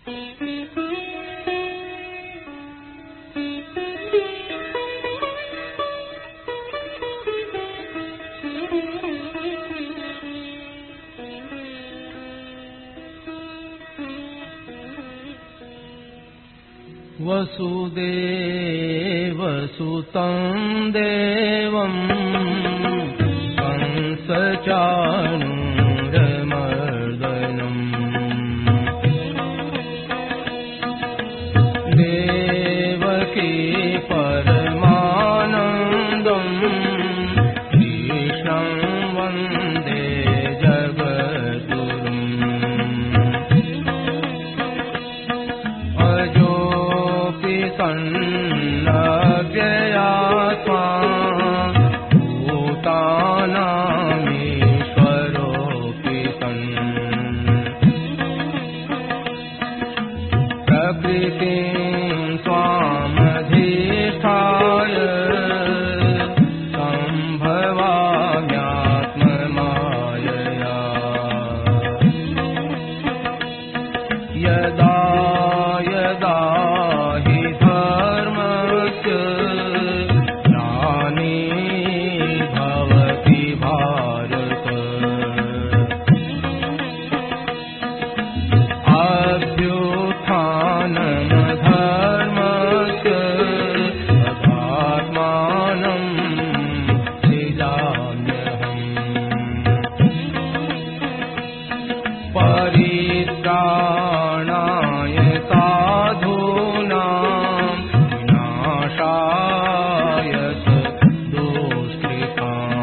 वसुदेवसुतं देवं कंसचाणूरमर्दनम् देवकी परमानन्दं कृष्णं वन्दे जगद्गुरुम् सन्नव्ययात्मा भूतानामीश्वरोऽपि सन् प्रकृतिं स्वामधिष्ठाय सम्भवाम्यात्ममायया यदा यदा हि धर्मस्य ग्लानिर्भवति भारत अभ्युत्थानमधर्मस्य तदात्मानं सृजाम्यहम् परित्राणाय साधूनां विनाशाय दुष्कृताम्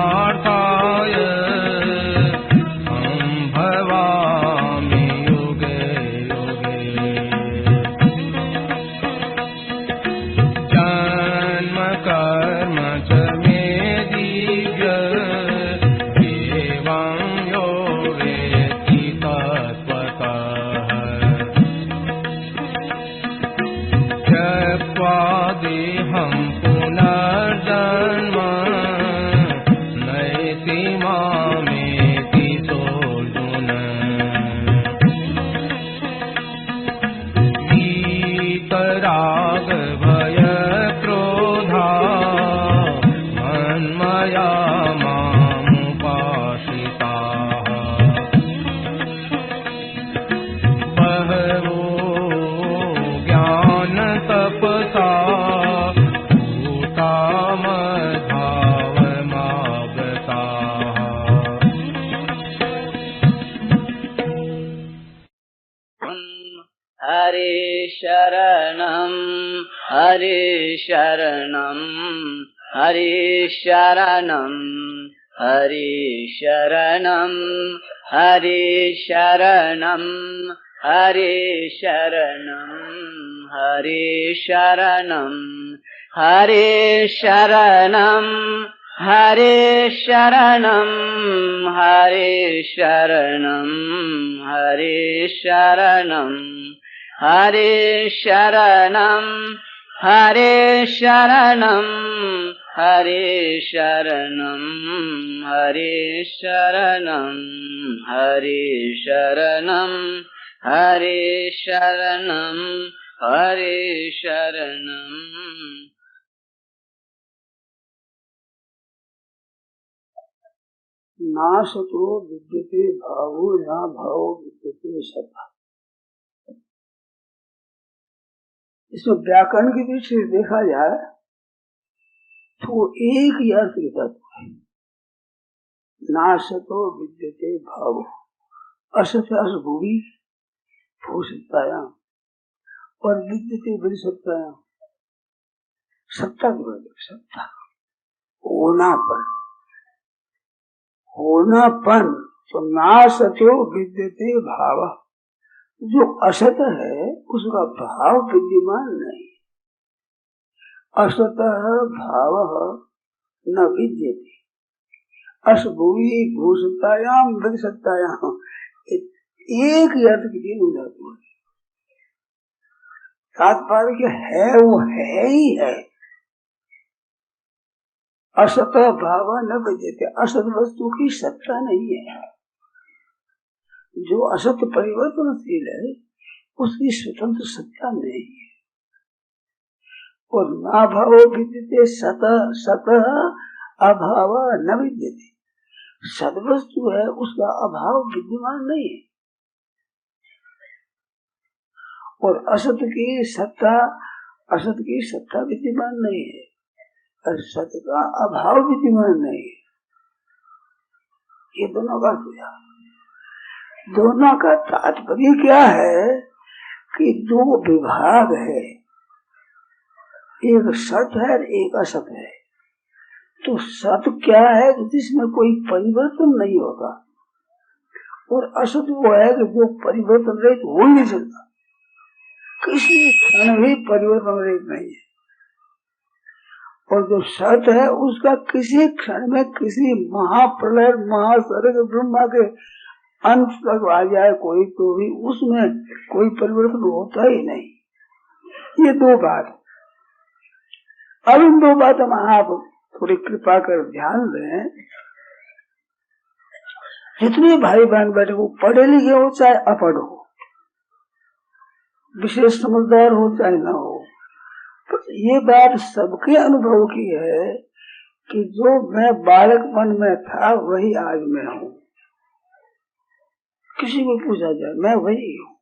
धर्मसंस्थापनार्थाय सम्भवामि युगे युगे जन्म कर्म च मे दिव्य एवं यो वेत्ति तत्त्वतः त्यक्त्वा देहं पुनर्जन्म नैति मामेति सोऽर्जुन वीतराग भय क्रोधा मन्मया मामुपाश्रिताः बहवो ज्ञानतपसा भूता मद्भावमागताः हरे शरणं हरे शरणं हरे शरणं हरे शरणं हरे शरणं हरे शरणं हरे शरणं हरे शरणं हरे शरणं हरे शरणं हरे शरणं हरे शरणं हरे शरणं हरे शरणं हरे शरणं हरे शरणं हरे शरणं हरे शरणं नासतो विद्यते भावो न भावो विद्यते सता। इसमें व्याकरण की दृष्टि से देखा जाए तो एक ही अर्थ के तत्व है। नासतो विद्यते भावो असत असभूमि भूषितायाम और विद्यते विदिशतायाम सत्ता की बात है। सत्ता होनापन तो नासतो विद्यते भाव जो असत है उसका भाव विद्यमान नहीं। असत भाव न विद्यते असभूमि भूषतायाम विदिशतायाम एक ही अर्थ की तीन धातु है। तात्पर्य है वो है ही है। असत भाव न विद्यते, असत वस्तु की सत्ता नहीं है। जो असत परिवर्तनशील है उसकी स्वतंत्र सत्ता नहीं है। और ना भाव विद्यते सत, सत अभाव न विद्यते, सदवस्तु है उसका अभाव विद्यमान नहीं है। और असत की सत्ता, असत की सत्ता विद्यमान नहीं है और सत का अभाव विद्यमान नहीं है। ये दोनों का हुआ। दोनों का तात्पर्य क्या है कि दो विभाग है, एक सत है और एक असत है। तो सत क्या है जिसमें कोई परिवर्तन नहीं होता, और असत वो है कि जो परिवर्तन रहित हो ही नहीं सकता, किसी क्षण भी परिवर्तन रहित नहीं है। और जो सत है उसका किसी क्षण में किसी महाप्रलय महासर्ग ब्रह्मा के अंत तक आ जाए कोई, तो भी उसमें कोई परिवर्तन होता ही नहीं। ये दो बात। अब इन दो बातों में आप थोड़ी कृपा कर ध्यान दें। जितने भाई बहन बैठे वो पढ़े लिखे हो चाहे अपढ़ हो, विशेष समझदार हो चाहे न हो, तो ये बात सबके अनुभव की है कि जो मैं बालकपन में था वही आज मैं हूँ। किसी को पूछा जाए मैं वही हूँ,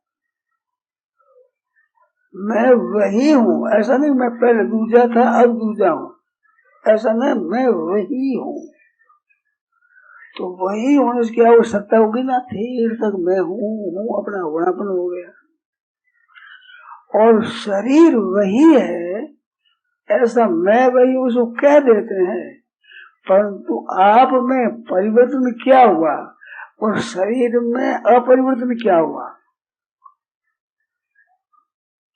मैं वही हूँ। ऐसा नहीं मैं पहले दूजा था अब दूजा हूँ, ऐसा नहीं, मैं वही हूँ। तो वही होने से क्या वो सत्ता होगी ना, फिर तक मैं हूँ अपना होनापन हो गया। और शरीर वही है, ऐसा मैं वही उसको कह देते हैं, परंतु आप में परिवर्तन क्या हुआ और शरीर में अपरिवर्तन क्या हुआ,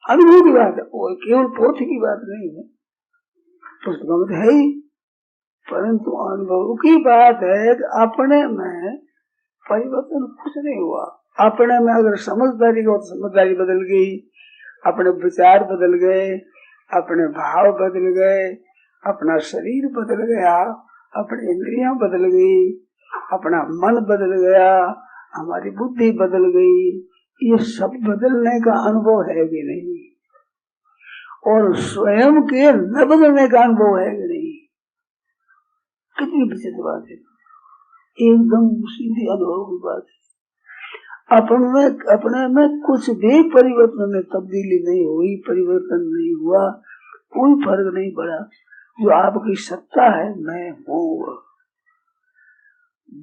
अनुभव की बात है। वो केवल पोथी की बात नहीं है, पुस्तकों में है ही, परंतु अनुभव की बात है कि अपने में परिवर्तन कुछ नहीं हुआ। अपने में अगर समझदारी हो तो समझदारी बदल गई, अपने विचार बदल गए, अपने भाव बदल गए, अपना शरीर बदल गया, अपनी इंद्रियां बदल गई, अपना मन बदल गया, हमारी बुद्धि बदल गई। ये सब बदलने का अनुभव है कि नहीं? और स्वयं के न बदलने का अनुभव है कि नहीं? कितनी विचित्र बात है, एकदम सीधी अनुभव की बात है। अपने में कुछ भी परिवर्तन में तब्दीली नहीं हुई, परिवर्तन नहीं हुआ, कोई फर्क नहीं पड़ा। जो आपकी सत्ता है मैं हूँ।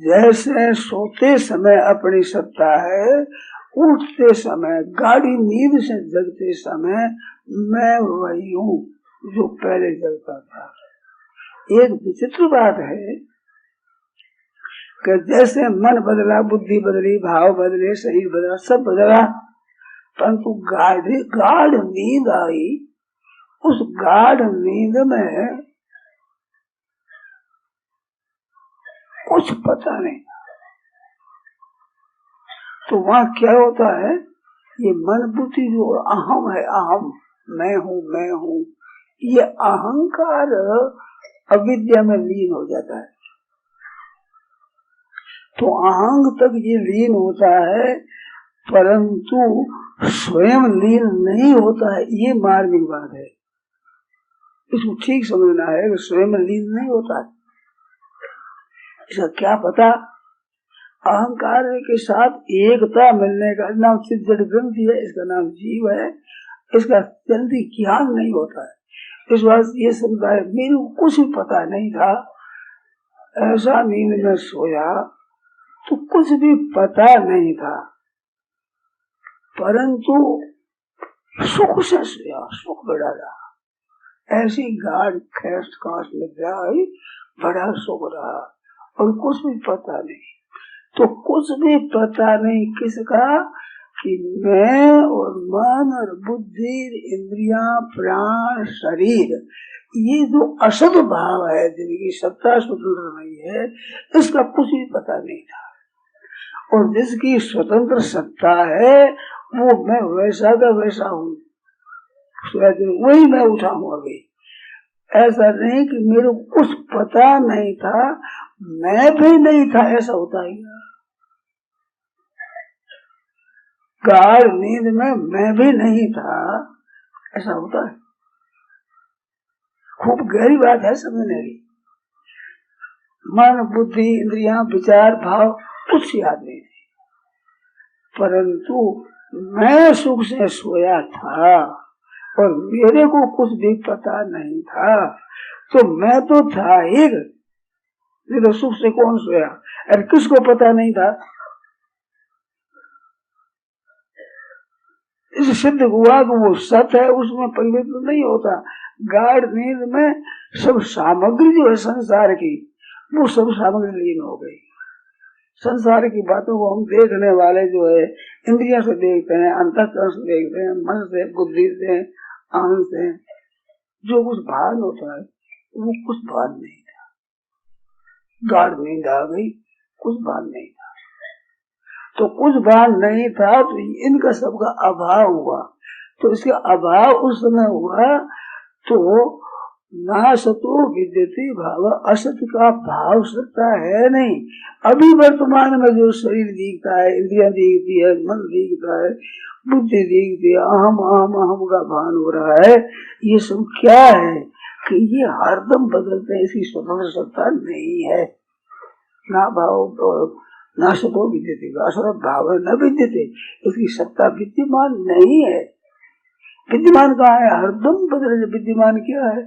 जैसे सोते समय अपनी सत्ता है, उठते समय गाढ़ी नींद से जगते समय मैं वही हूँ जो पहले जगता था। एक विचित्र बात है कि जैसे मन बदला, बुद्धि बदली, भाव बदले, शरीर बदला, सब बदला, परंतु गाढ़ नींद आई। उस गाढ़ नींद में कुछ पता नहीं। तो वहाँ क्या होता है, ये मन बुद्धि जो अहम है, अहम मैं हूँ, ये अहंकार अविद्या में लीन हो जाता है। तो अहंग तक ये लीन होता है, परंतु स्वयं लीन नहीं होता है। ये मार्मिक बात है, इसको ठीक समझना है कि स्वयं लीन नहीं होता है। इसका क्या पता, अहंकार के साथ एकता मिलने का नाम चित्त ग्रंथि है, इसका नाम जीव है, इसका जल्दी ज्ञान नहीं होता है। इस बात ये समझा है, मेरे को कुछ भी पता नहीं था, ऐसा नींद में सोया तो कुछ भी पता नहीं था, परंतु सुख से सोया, सुख बड़ा रहा। ऐसी गाढ़ खैस कांस लग जाए, बड़ा सुख रहा और कुछ भी पता नहीं। तो कुछ भी पता नहीं किसका, कि मैं और मन और बुद्धि, इंद्रियां, प्राण, शरीर, ये जो असत भाव है जिनकी सत्ता स्वतंत्र नहीं है, इसका कुछ भी पता नहीं था। और जिसकी स्वतंत्र सत्ता है वो मैं वैसा का वैसा हूँ, वही मैं उठा हूँ। अभी ऐसा नहीं कि मेरे को कुछ पता नहीं था, मैं भी नहीं था, ऐसा होता ही ना। गाढ़ नींद में मैं भी नहीं था, ऐसा होता है। खूब गहरी बात है समझने की। मन बुद्धि इंद्रियां विचार भाव कुछ याद नहीं थी, परंतु मैं सुख से सोया था और मेरे को कुछ भी पता नहीं था। तो मैं तो था ही, नहीं तो सुख से कौन सोया? अरे किसको पता नहीं था? इस सिद्ध हुआ कि वो सत्य है, उसमें परिवर्तन नहीं होता। गाढ़ नींद में सब सामग्री जो है संसार की, वो सब सामग्री लीन हो गई। संसार की बातों को हम देखने वाले जो है इंद्रियों से देखते हैं, अंतःकरण से देखते हैं, मन से, बुद्धि से, आनंद से, जो कुछ भान होता है वो कुछ भान नहीं था। गाढ़ नींद आ गई, कुछ भान नहीं था। तो कुछ भान नहीं था तो इनका सबका अभाव हुआ। तो इसका अभाव उस समय हुआ तो ना सतो विद्यते भाव, असत का भाव सत्ता है नहीं। अभी वर्तमान में जो शरीर दिखता है, इंद्रियां दिखती है, मन दिखता है, बुद्धि दिखती है, अहम अहम अहम का भान हो रहा है, ये सब क्या है कि ये हरदम बदलते हैं, इसकी स्वतंत्र सत्ता नहीं है। ना भाव ना सतो विद्यते, असत भाव न विद्यते, इसकी सत्ता विद्यमान नहीं है। विद्यमान कहाँ है? हरदम बदल। विद्यमान क्या है?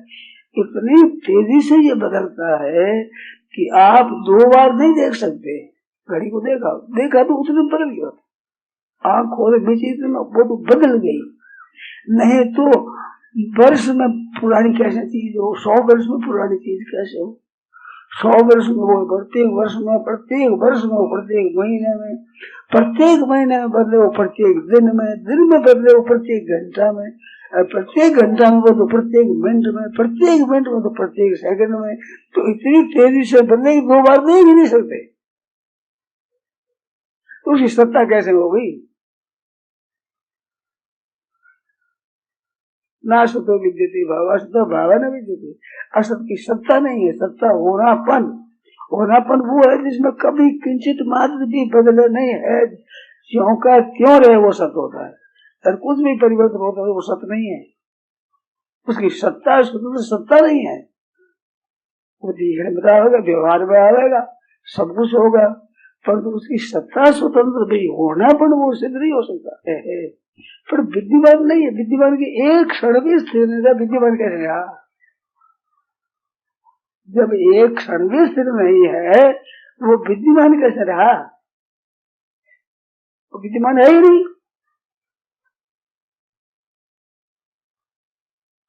इतनी तेजी से ये बदलता है कि आप 2 बार नहीं देख सकते। घड़ी को देखा तो उतने बदल गया, आँख खोले बीच में वो तो बदल गई। नहीं तो वर्ष में पुरानी कैसे चीज हो, 100 वर्ष में पुरानी चीज कैसे हो? 100 वर्ष में वो प्रत्येक वर्ष में, प्रत्येक वर्ष में, प्रत्येक महीने में, प्रत्येक महीने में बदले वो, प्रत्येक दिन में बदले वो, प्रत्येक घंटा में, प्रत्येक घंटा में तो प्रत्येक मिनट में, प्रत्येक मिनट में तो प्रत्येक सेकंड में। तो इतनी तेजी से बदले 2 बार देख ही नहीं सकते, तो उसकी सत्ता कैसे हो गई? ना सतो विद्यते भाव, असत भाव न विद्यते, असत की सत्ता नहीं है। सत्ता होनापन, होनापन वो है जिसमें कभी किंचित मात्र भी बदले नहीं है, ज्यों का त्यों रहे वो सत्य होता है। और कुछ भी परिवर्तन होता है वो सत्य नहीं है, उसकी सत्ता स्वतंत्र सत्ता नहीं है। वो दिखने में आएगा, व्यवहार में आएगा, सब कुछ होगा, परंतु उसकी सत्ता स्वतंत्र भी होनापन वो सिद्ध नहीं हो सकता है। पर विद्यमान नहीं है, विद्यमान की एक क्षण भी स्थिर नहीं था। विद्यमान कैसे रहा? जब एक क्षण भी स्थिर नहीं है वो विद्यमान कैसे रहा? वो विद्यमान है ही नहीं।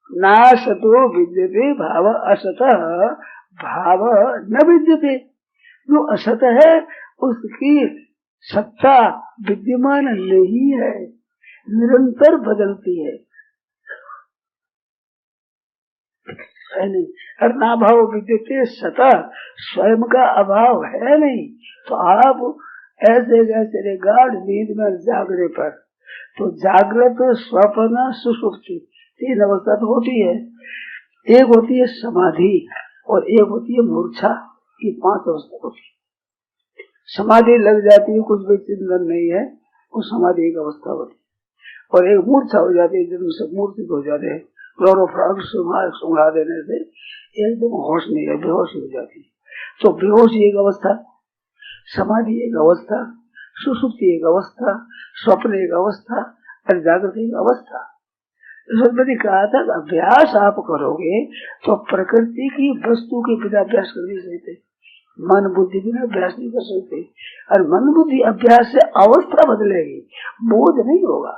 ना सतो विद्यते भाव, असत भाव न विद्यते। जो असत है उसकी सत्ता विद्यमान नहीं है, निरंतर बदलती है नहीं। और ना भाव विद्यते सता, स्वयं का अभाव है नहीं। तो आप ऐसे जैसे गाढ़ नींद में जागने पर, तो जागृत, स्वप्न, सुषुप्ति 3 अवस्था तो होती है। एक होती है समाधि और एक होती है मूर्छा, ये 5 अवस्था होती है। समाधि लग जाती है, कुछ भी चिंतन नहीं है, वो समाधि एक अवस्था होती है। और एक मूर्छा हो जाती है, जब सब मूर्छित हो जाते हैं, सुंघा देने से एकदम होश नहीं है, बेहोश हो जाती है। तो बेहोश एक अवस्था, समाधि एक अवस्था, सुषुप्ति एक अवस्था, स्वप्न एक अवस्था और जागृत एक अवस्था। मैंने कहा था अभ्यास आप करोगे तो प्रकृति की वस्तु के बिना अभ्यास कर नहीं सकते, मन बुद्धि बिना अभ्यास नहीं कर सकते। और मन बुद्धि अभ्यास से अवस्था बदलेगी, बोध नहीं होगा।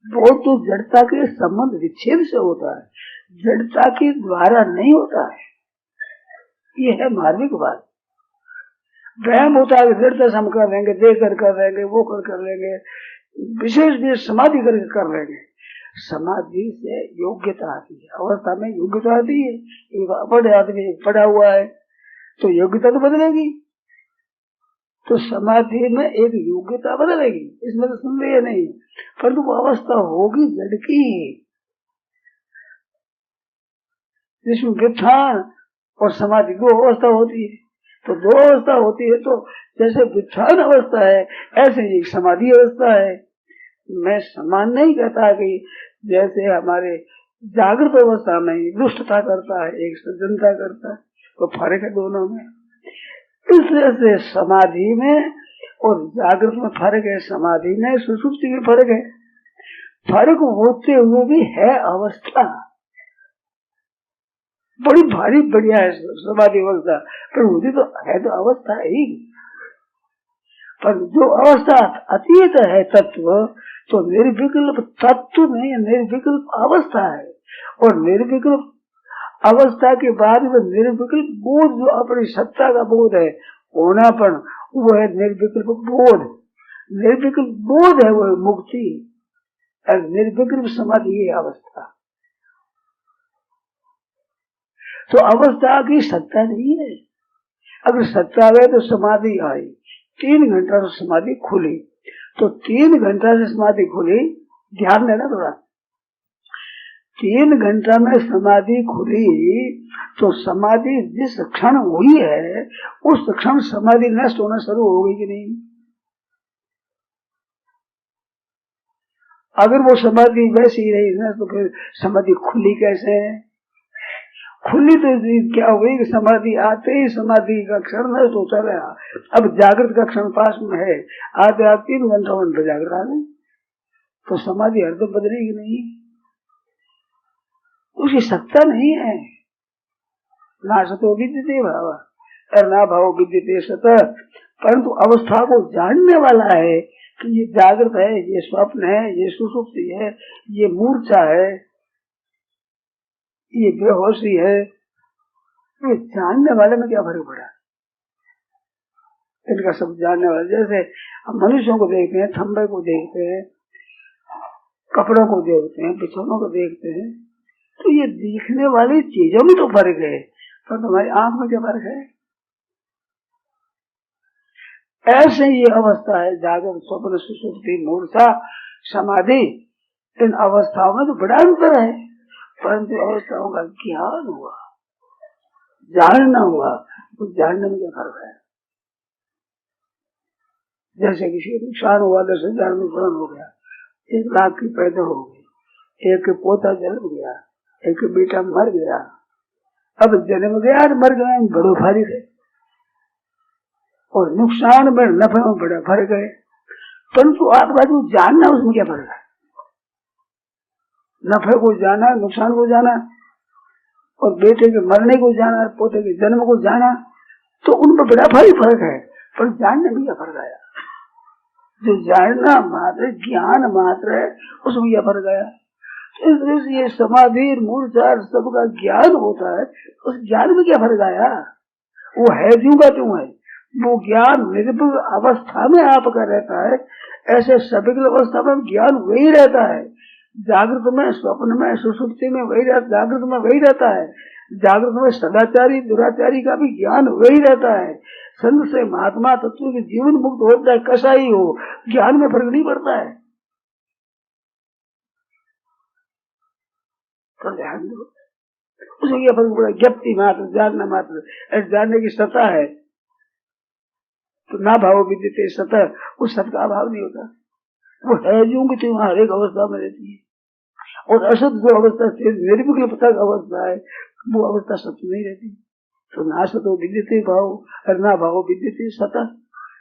बोध तो जड़ता के संबंध विच्छेद से होता है, जड़ता के द्वारा नहीं होता है। ये है मार्मिक बात। वहम होता है जड़ता से हम कर लेंगे, देख कर लेंगे, वो कर लेंगे, विशेष समाधि करके कर लेंगे। समाधि से योग्यता आती है, अवस्था में योग्यता आती है। बड़े आदमी पढ़ा हुआ है तो योग्यता तो बदलेगी, तो समाधि में एक योग्यता बदलेगी, इसमें तो संदेह नहीं। परंतु वो अवस्था होगी जड़ की। जिसमें व्युत्थान और समाधि दो अवस्था होती है। तो दो अवस्था होती है, तो जैसे व्युत्थान अवस्था है ऐसे ही समाधि अवस्था है। मैं समान नहीं कहता कि जैसे हमारे जागृत अवस्था में दुष्टता करता है, एक सज्जनता करता है, तो फर्क है दोनों में। इसलिए से समाधि में और जागृत में फर्क है, समाधि में सुषुप्ति में फर्क है। फर्क होते हुए भी है अवस्था बड़ी भारी बढ़िया है समाधि अवस्था, पर मुझे तो है तो अवस्था ही। पर जो अवस्था अतीत है तत्व, तो निर्विकल्प तत्व नहीं, निर्विकल्प अवस्था है। और निर्विकल्प अवस्था के बाद में निर्विकल्प बोध, जो अपनी सत्ता का बोध है, होनापन, वो है निर्विकल्प बोध। निर्विकल्प बोध है वो मुक्ति, और निर्विकल्प समाधि की अवस्था। तो अवस्था की सत्ता नहीं है। अगर सत्ता है तो समाधि आई, 3 घंटा से समाधि खुली, तो 3 घंटा से समाधि खुली, ध्यान देना थोड़ा। 3 घंटा में समाधि खुली, तो समाधि जिस क्षण हुई है उस क्षण समाधि नष्ट होना शुरू हो गई कि नहीं? अगर वो समाधि वैसी ही रही ना, तो फिर समाधि खुली कैसे है? खुली तो क्या हुई कि समाधि आते ही समाधि का क्षण नष्ट होता रहा। अब जागृत का क्षण पास में है, आते आप 3 घंटा में जागृत आ गए, तो समाधि हरदम बदलेगी नहीं, उसकी सत्ता नहीं है। ना सतो विद्यते भाव और ना भाव विद्यते सत। परंतु अवस्था को जानने वाला है कि ये जागृत है, ये स्वप्न है, ये सुषुप्ति है, ये मूर्छा है, ये बेहोशी है, ये जानने वाले में क्या फर्क पड़ा? इनका सब जानने वाले, जैसे हम मनुष्यों को देखते हैं, थंबे को देखते हैं, कपड़ों को देखते हैं, बिछौनों को देखते हैं, तो ये दिखने वाली चीजों में तो फर्क है, पर तुम्हारी आंख में क्या फर्क है? ऐसे ये अवस्था है, जागृत, स्वप्न, सुषुप्ति, मूर्छा, समाधि, इन अवस्थाओं में तो बड़ा अंतर है। परंतु अवस्थाओं का ज्ञान हुआ, जानना हुआ, तो जानने में क्या फर्क है? जैसे किसी को नुकसान हुआ, 10,000 नुकसान हो गया, 1 लाख की पैदा हो गई, एक पोता जन्म गया, एक बेटा मर गया। अब जन्म गया और मर गया में बड़ो फर्क है, और नुकसान में नफे में बड़ा फर्क है। परंतु आपका जो जानना, उसमें क्या फर्क है? नफे को जाना, नुकसान को जाना, और बेटे के मरने को जाना, पोते के जन्म को जाना, तो उनमें बड़ा भारी फर्क है। पर जानने में क्या फर्क आया? जो जानना मात्र, ज्ञान मात्र है, उसमें क्या फर्क आया? इसलिए ये समाधि, मूर्छा सबका ज्ञान होता है, उस ज्ञान में क्या फर्क आया? वो है क्यों का क्यों है? वो ज्ञान निर्विकल्प अवस्था में आपका रहता है, ऐसे सविकल्प अवस्था में ज्ञान वही रहता है। जागृत में, स्वप्न में, सुषुप्ति में वही रहता, जागृत में वही रहता है। जागृत में सदाचारी दुराचारी का भी ज्ञान वही रहता है। संत से महात्मा तत्व के जीवन मुक्त होता है, कैसा ही हो, ज्ञान में फर्क नहीं पड़ता है। तो ध्यान दो, उसे क्या फर्क पड़ा? ज्ञप्ति मात्र, जानना मात्र, जानने की सत्ता है, तो ना भाव विद्यते सत, उस सत का अभाव नहीं होता। वो है जो कि तुम हर एक अवस्था में रहती है, और असत जो अवस्था से निर्विकल्प अवस्था है, वो अवस्था सत्य नहीं रहती। तो ना सतो विद्यते भाव और ना भाव विद्यते सत,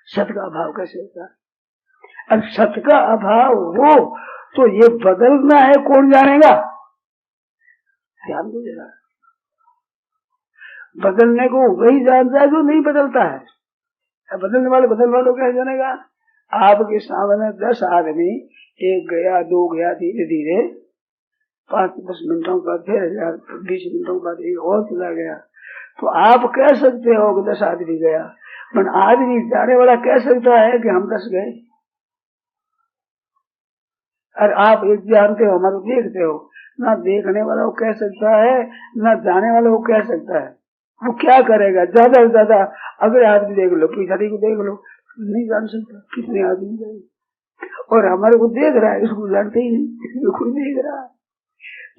सत का अभाव कैसे होता है? और सत का अभाव हो तो ये बदलना है, कौन जानेगा? ध्यान दो जरा, बदलने को वही जानता है जो नहीं बदलता है। बदलने वाले कैसे जानेगा? आपके सामने 10 आदमी, 1 गया, 2 गया, धीरे धीरे 5-10 मिनटों का, फिर 20 मिनटों के बाद एक और चला गया, तो आप कह सकते हो कि 10 आदमी गया, पर आदमी जाने वाला कह सकता है कि हम 10 गए। और आप एक जानते हो, हमारे देखते हो, ना देखने वाला वो कह सकता है, ना जाने वाला वो कह सकता है। वो क्या करेगा? ज्यादा से ज्यादा अगर आदमी देख लो, पिछाड़ी को देख लो, नहीं जान सकता कितने आदमी गए। और हमारे को देख रहा है, इसको जानते ही नहीं, कोई देख रहा है।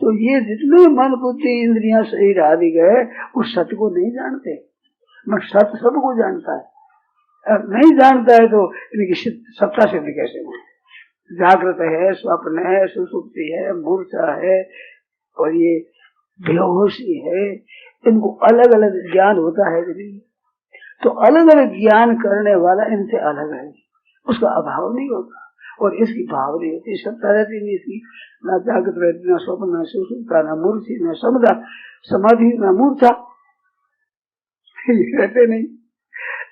तो ये जितने मन बुद्धि इंद्रियां शरीर आदि गए उस सत्य को नहीं जानते। मैं सत्य सबको जानता है, अब नहीं जानता है तो इनकी सत्ता सिद्ध कैसे हो? जागृत है, स्वप्न है, सुसुप्ति है, मूर्छा है और ये बेहोशी है, इनको अलग अलग ज्ञान होता है कि नहीं? तो अलग अलग ज्ञान करने वाला इनसे अलग है, उसका अभाव नहीं होता और इसकी भाव नहीं होती, सत्ता रहती नहीं इसकी, ना जागृत रहती, ना स्वप्न, ना सुसुप्ता, ना मूर्छी, ना समझा समाधि, ना मूर्छा, रहते नहीं।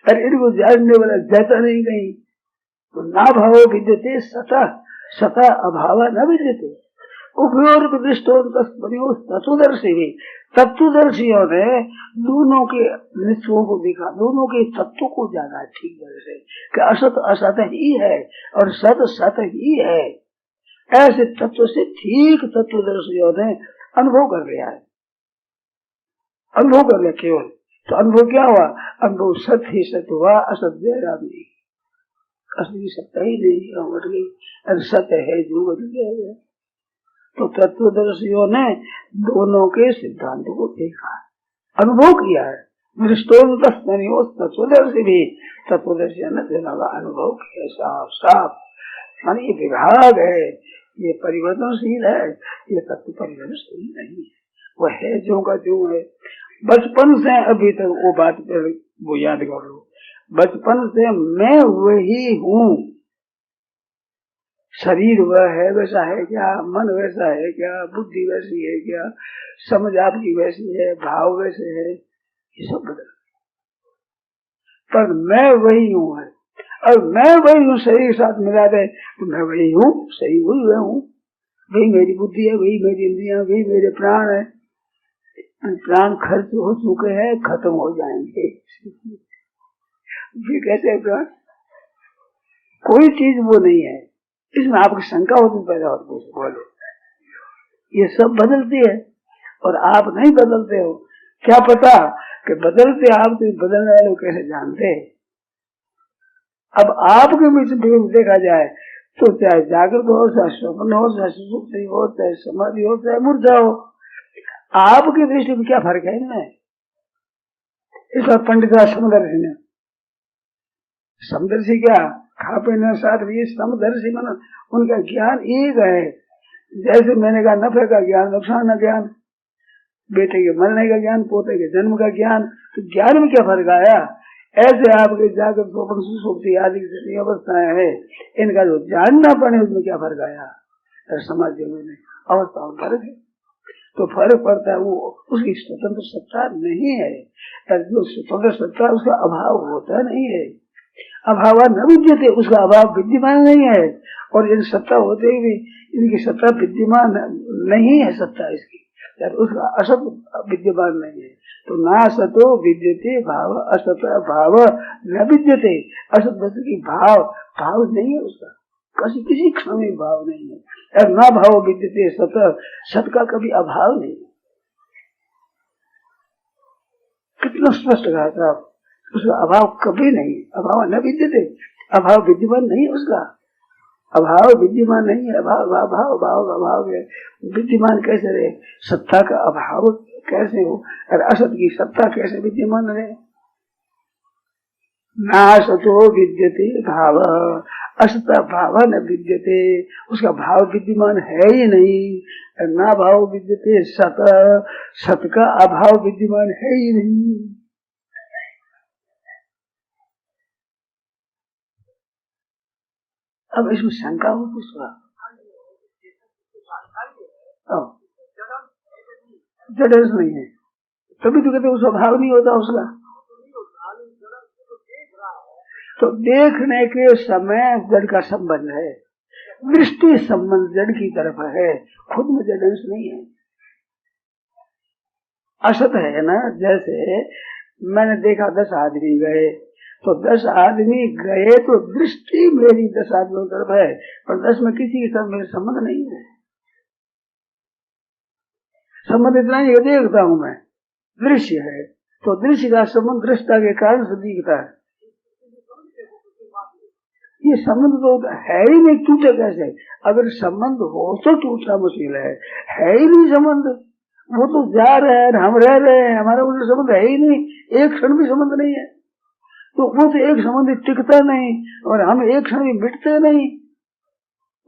अरे इनको जानने वाला जाता नहीं कहीं। तो ना भाव विद्यते सता सता अभाव न विद्यते उभयोर तत्वदर्शी भी, तत्वदर्शियों ने दोनों के निश्चयों को देखा, दोनों के तत्व को जाना ठीक तरह से कि असत असत ही है और सत सत ही है। ऐसे तत्व से ठीक तत्वदर्शियों ने अनुभव कर लिया है, अनुभव कर लिया केवल। तो अनुभव क्या हुआ? अनुभव सत्य ही सत्य हुआ, असत गया नहीं, असली सत्ता ही नहीं घट गई, अरे सत्य है जो बदल गया। तो तत्वदर्शियों ने दोनों के सिद्धांत को देखा, अनुभव किया है। तत्वदर्शी भी तत्वदर्शियों ने अनुभव किया साफ साफ, मानी ये विभाग है, ये परिवर्तनशील है, ये तत्व परिवर्तनशील नहीं है, वह है जो का जो है। बचपन से अभी तक वो बात वो याद कर लो, बचपन से मैं वही हूँ, शरीर वह है वैसा है क्या, मन वैसा है क्या, बुद्धि वैसी है क्या, समझ आपकी वैसी है, भाव वैसे है, ये सब बदल, पर मैं वही हूँ है। और मैं वही हूँ शरीर साथ मिला दे तो मैं वही हूँ, सही वही वह हूँ, वही मेरी बुद्धि है, वही मेरी इंद्रियां, वही मेरे प्राण है। प्राण खर्च हो चुके हैं, खत्म हो जाएंगे, ये कैसे प्राण, कोई चीज वो नहीं है। इसमें आपकी शंका होती पैदा होती है, बोलो ये सब बदलती है और आप नहीं बदलते हो, क्या पता कि बदलते आप तो बदलने वाले कैसे जानते। अब आपके बीच में देखा जाए तो चाहे जागृत हो, चाहे स्वप्न हो, चाहे सुसुप्ति हो, चाहे समाधि हो, चाहे मूर्छा हो, आपकी दृष्टि में क्या फर्क है इनमें? इस बार पंडित समदर्शी ने, समदर्शी क्या खा पीने साथ भी समदर्शी मन उनका ज्ञान एक है। जैसे मैंने कहा नफे का ज्ञान, नुकसान का ज्ञान, बेटे के मरने का ज्ञान, पोते के जन्म का ज्ञान, तो ज्ञान में क्या फर्क आया? ऐसे आपके जागृत स्वप्न सुसुप्ति आदि जितनी अवस्थाएं है, इनका जो जानना पड़े उसमें क्या फर्क आया? समाज में अवस्थाओं फर्क है, तो फर्क पड़ता है, वो उसकी स्वतंत्र सत्ता नहीं है। जो स्वतंत्र सत्ता उसका अभाव होता नहीं है, अभाव न विद्यते, उसका अभाव विद्यमान नहीं है। और इन सत्ता होते भी इनकी सत्ता विद्यमान नहीं है, सत्ता इसकी उसका असत विद्यमान नहीं है। तो ना सतो विद्यते भाव, असत भाव न विद्यते, असत वस्तु की भाव भाव नहीं है उसका, किसी क्षण में भाव नहीं है। और ना भाव विद्यते सत, सत का कभी अभाव नहीं। कितना स्पष्ट कहा था, उसका अभाव कभी नहीं, अभाव न विद्यते, अभाव विद्यमान नहीं उसका, अभाव विद्यमान नहीं है, अभाव अभाव अभाव अभाव है, विद्यमान कैसे रहे? सत्ता का अभाव कैसे हो और असत की सत्ता कैसे विद्यमान रहे? ना सतो विद्यते भाव, असत भाव न विद्यते, उसका भाव विद्यमान है ही नहीं। ना भाव विद्यते सत, सत का अभाव विद्यमान है ही नहीं। अब इसमें शंका हो कुछ, जड़ नहीं है, तभी तो कहते उसका भाव नहीं होता उसका। तो देखने के समय जड़ का संबंध है, दृष्टि संबंध जड़ की तरफ है, खुद में जड़ नहीं है, असत है ना। जैसे मैंने देखा 10 आदमी गए, तो 10 आदमी गए तो दृष्टि मेरी 10 आदमियों की तरफ है, पर 10 में किसी के साथ मेरे संबंध नहीं है। संबंध इतना ही देखता हूं मैं, दृश्य है तो दृश्य का संबंध दृष्टा के कारण से दिखता है, ये संबंध तो है ही नहीं, टूटे कैसे? अगर संबंध हो तो टूटना मुश्किल है ही नहीं संबंध। वो तो जा रहे हैं, हम रह रहे हैं, हमारा उनसे संबंध है ही नहीं, एक क्षण भी संबंध नहीं है। तो वो तो एक संबंध टिकता नहीं और हम एक क्षण भी मिटते नहीं,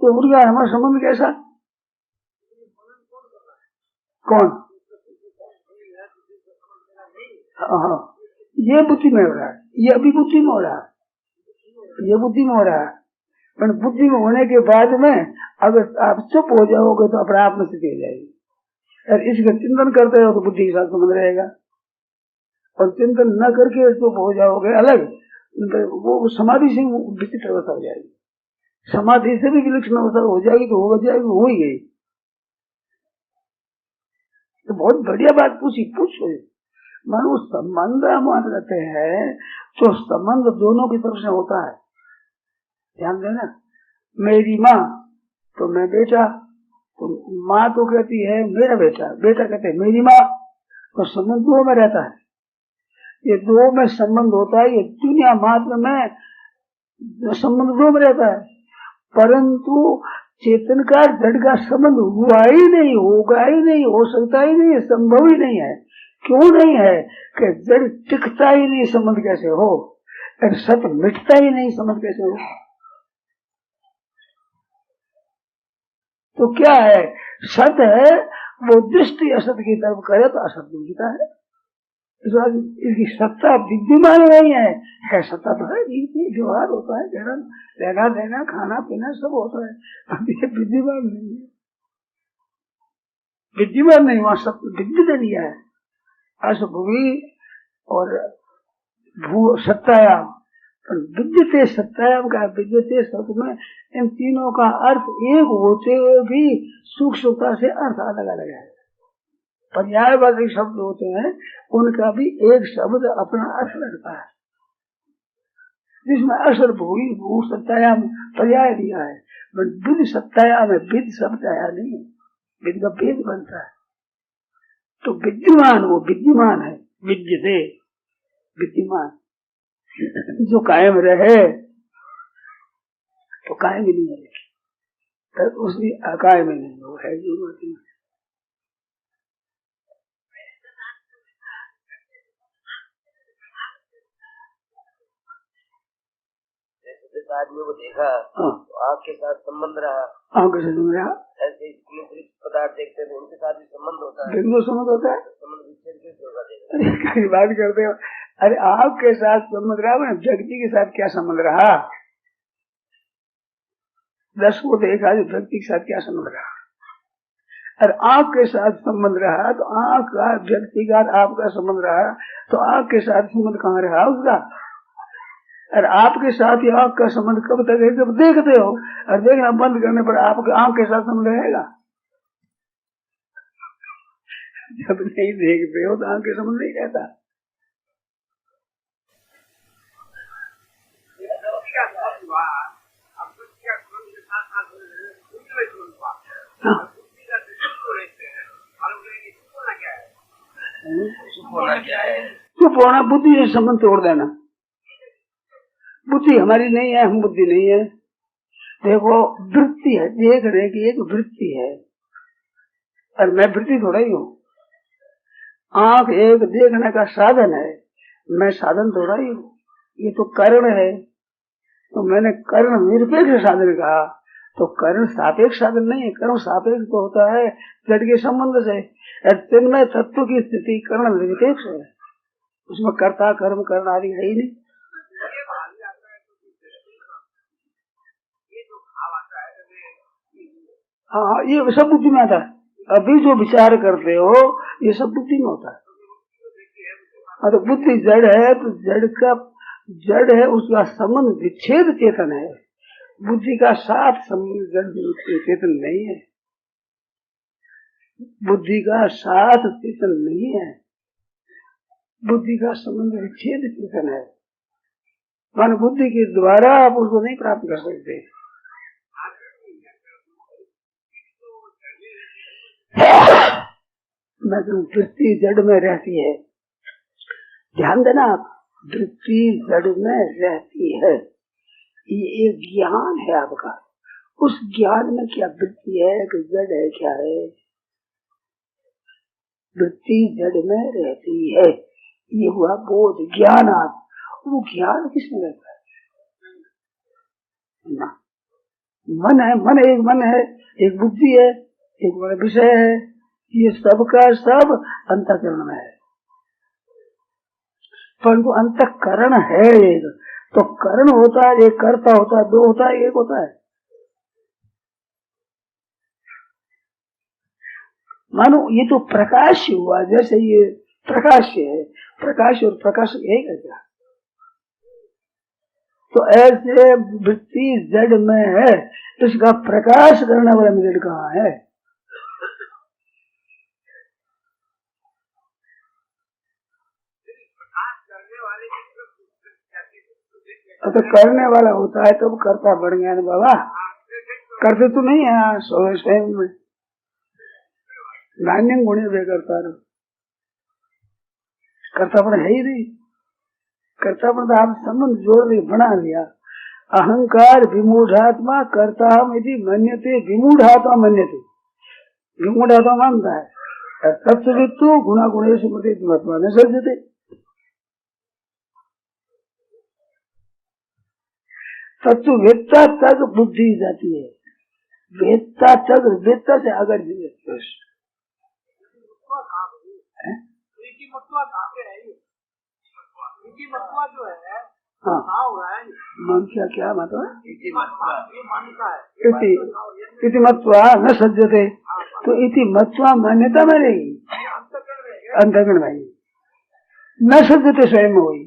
तो उनका हमारा संबंध कैसा? कौन? हाँ, ये बुद्धि में हो रहा है, ये अभी बुद्धि में हो रहा है, ये बुद्धि में हो रहा है। पर बुद्धि में होने के बाद में अगर आप चुप हो जाओगे तो अपने आप में स्थिति हो जाएगी। और इसका चिंतन करते हो तो बुद्धि के साथ संबंध रहेगा, और चिंतन न करके चुप हो जाओगे अलग, वो समाधि से विचित्र अवस्था हो जाएगी। समाधि से भी विलक्षण अवस्था हो जाएगी तो हो जाएगी, हो ही गई। तो बहुत बढ़िया बात पूछो। मानो संबंध मान लेते हैं तो संबंध दोनों की तरफ से होता है। ध्यान देना, मेरी माँ तो मैं बेटा, तो माँ तो कहती है मेरा बेटा, बेटा कहते हैं मेरी माँ, तो संबंध दो में रहता है। ये दो में संबंध होता है, ये दुनिया मात्र में संबंध दो में रहता है। परंतु चेतन का जड़ का संबंध हुआ ही नहीं, होगा ही नहीं, हो सकता ही नहीं, संभव ही नहीं है। क्यों नहीं है? कि जड़ टिकता ही नहीं, संबंध कैसे हो? और सत मिटता ही नहीं, संबंध कैसे हो? तो क्या है? सत है, वो दृष्टि असत की तरफ करे तो असत मिलता है। इसकी सत्ता विद्यमान नहीं है सत्ता तो है, व्यवहार होता है, लेना देना, खाना पीना सब होता है, अब ये विद्यमान नहीं है, विद्यमान नहीं, वहां सब विद्युत दिया है। असभुवी और भू सत्तायाम, विद्युते सत्तायाम का विद्युते सत्य में इन तीनों का अर्थ एक होते हुए भी सूक्ष्मता से अर्थ अलग अलग है। पर्यायवाची शब्द होते हैं, उनका भी एक शब्द अपना अर्थ लगता है, जिसमें असर भूरी भू सत्तायाम पर्याय दिया है। विद सत्तायाम है, विद शब्द आया नहीं, विद का भेद बनता है। तो विद्यमान वो विद्यमान है, विद्यते विद्यमान, जो कायम रहे तो कायम ही नहीं है, तो उसकी अकायम ही नहीं, वो है जो नहीं। आदमी को देखा तो आँख के साथ संबंध रहा, आँख के साथ संबंध रहा, ऐसे पदार्थ देखते थे उनके साथ भी संबंध होता है, बिल्कुल संबंध होता है। संबंध विच्छेद कैसे होगा? अरे बात करते हो, अरे आँख के साथ संबंध रहा, व्यक्ति के साथ क्या संबंध रहा? 10 को देखा जो व्यक्ति के साथ क्या संबंध रहा? और आँख के साथ संबंध रहा तो आँख का व्यक्ति का आपका संबंध रहा, तो आँख के साथ संबंध कहाँ रहा उसका? और आपके साथ ही आँख का संबंध कब तक है? जब देखते हो, और देखना बंद करने पर आपके आँख के साथ संबंध रहेगा। जब नहीं देखते हो तो आँख के संबंध नहीं रहता। चुप होना, बुद्धि से संबंध तोड़ देना। बुद्धि हमारी नहीं है, हम बुद्धि नहीं है। देखो वृत्ति है, देखने की एक वृत्ति है, और मैं वृत्ति थोड़ा ही हूँ। आँख एक देखने का साधन है, मैं साधन थोड़ा ही हूँ। ये तो कर्ण है, तो मैंने कर्ण निरपेक्ष साधन कहा, तो कर्ण सापेक्ष साधन नहीं है। कर्ण सापेक्ष तो होता है जड़ के संबंध से, तन्मय तत्व की स्थिति कर्ण निरपेक्ष है, उसमें कर्ता कर्म करना आदि है ही नहीं। हाँ, ये सब बुद्धि में आता है। अभी जो विचार करते हो ये सब बुद्धि में होता है। तो बुद्धि जड़ है, तो जड़ का जड़ है, उसका संबंध विच्छेद चेतन है। बुद्धि का साथ संबंध जड़ चेतन नहीं है, बुद्धि का साथ चेतन नहीं है, बुद्धि का संबंध विच्छेद चेतन है। मान बुद्धि के द्वारा आप उसको नहीं प्राप्त कर सकते। मैं वृत्ति जड़ में रहती है, ध्यान देना आप, वृत्ति जड़ में रहती है, ये एक ज्ञान है आपका। उस ज्ञान में क्या वृत्ति है कि जड़ है, क्या है? वृत्ति जड़ में रहती है, ये हुआ बोध, ज्ञान। आप वो ज्ञान किसमें रहता है? ना, मन है, मन है, एक बुद्धि है, एक बड़ा विषय है, ये सबका सब अंतःकरण में है। परंतु अंतःकरण है एक, तो करण होता है, एक कर्ता होता है, दो होता है, एक होता है। मानो ये तो प्रकाश हुआ, जैसे ये प्रकाश है, प्रकाश और प्रकाश एक है क्या? तो ऐसे वृत्ति जड़ में है, इसका प्रकाश करने वाला जड़ कहाँ है? तो करने वाला होता है तो कर्ता बढ़ गया ना बाबा। करते तो नहीं है स्वयं में, नान्य गुणे वे कर्तापन है ही नहीं। कर्तापन तो आप संबंध जोड़ लिया, बना लिया। अहंकार विमूढ़ात्मा कर्ता हम यदि मन्यते, विमूढ़ात्मा मन्यते, विमूढ़ात्मा मानता है। तत्वित्तु गुणा गुणेषु प्रतित्वत्वा न सज्जते। तत्व वेत्ता तक बुद्धि जाती है, वेत्ता तक, वेत्ता से अगर जो है, हाँ, मंशा क्या मतलब? इति मत्वा न सज्जते, तो इति मत्वा मान्यता में रहेगी, अंतर्गण में न सज्जते, स्वयं में हुई।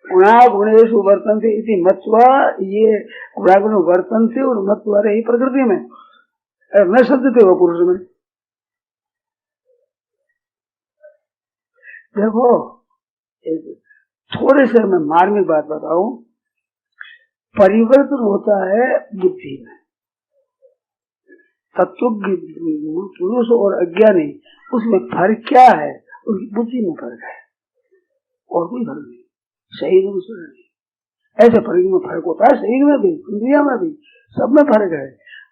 गुणा गुणेषु वर्तन्ते इति मत्वा, ये गुणागुण वर्तन्ते और मत्वा रही प्रकृति में, न सज्जते वो पुरुष में। देखो थोड़े से मैं मार्मिक बात बताऊं, परिवर्तन होता है बुद्धि में। तत्व पुरुष और अज्ञानी, उसमें फर्क क्या है? उसकी बुद्धि में फर्क है, और कोई फर्क नहीं। शरीर में नहीं, ऐसे फर्क में फर्क होता है, शरीर में भी, इंद्रिया में भी, सब में फर्क है।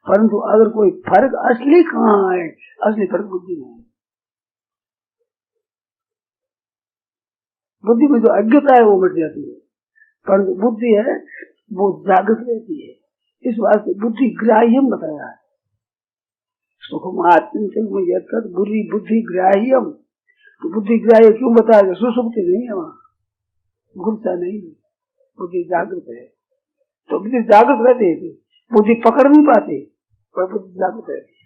परंतु अगर कोई फर्क असली कहाँ है? असली फर्क बुद्धि में है। बुद्धि में जो अज्ञता है वो मिट जाती है, परंतु बुद्धि है वो जागृत रहती है। इस बात से बुद्धि ग्राह्यम बताया है। सुखमात्म बुरी बुद्धि ग्राह्यम, तो बुद्धि ग्राह्य क्यों बताया? सुसुप्ति नहीं है, वहाँ गुप्ता नहीं है, बुद्धि जागृत है। तो बुद्धि जागृत रहती है, बुद्धि पकड़ नहीं पाती, पर बुद्धि जागृत रहती है।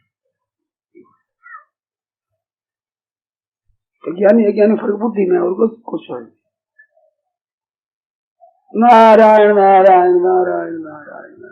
तो ज्ञानी अज्ञानी फर्क बुद्धि में, और कुछ है। नारायण नारायण नारायण नारायण।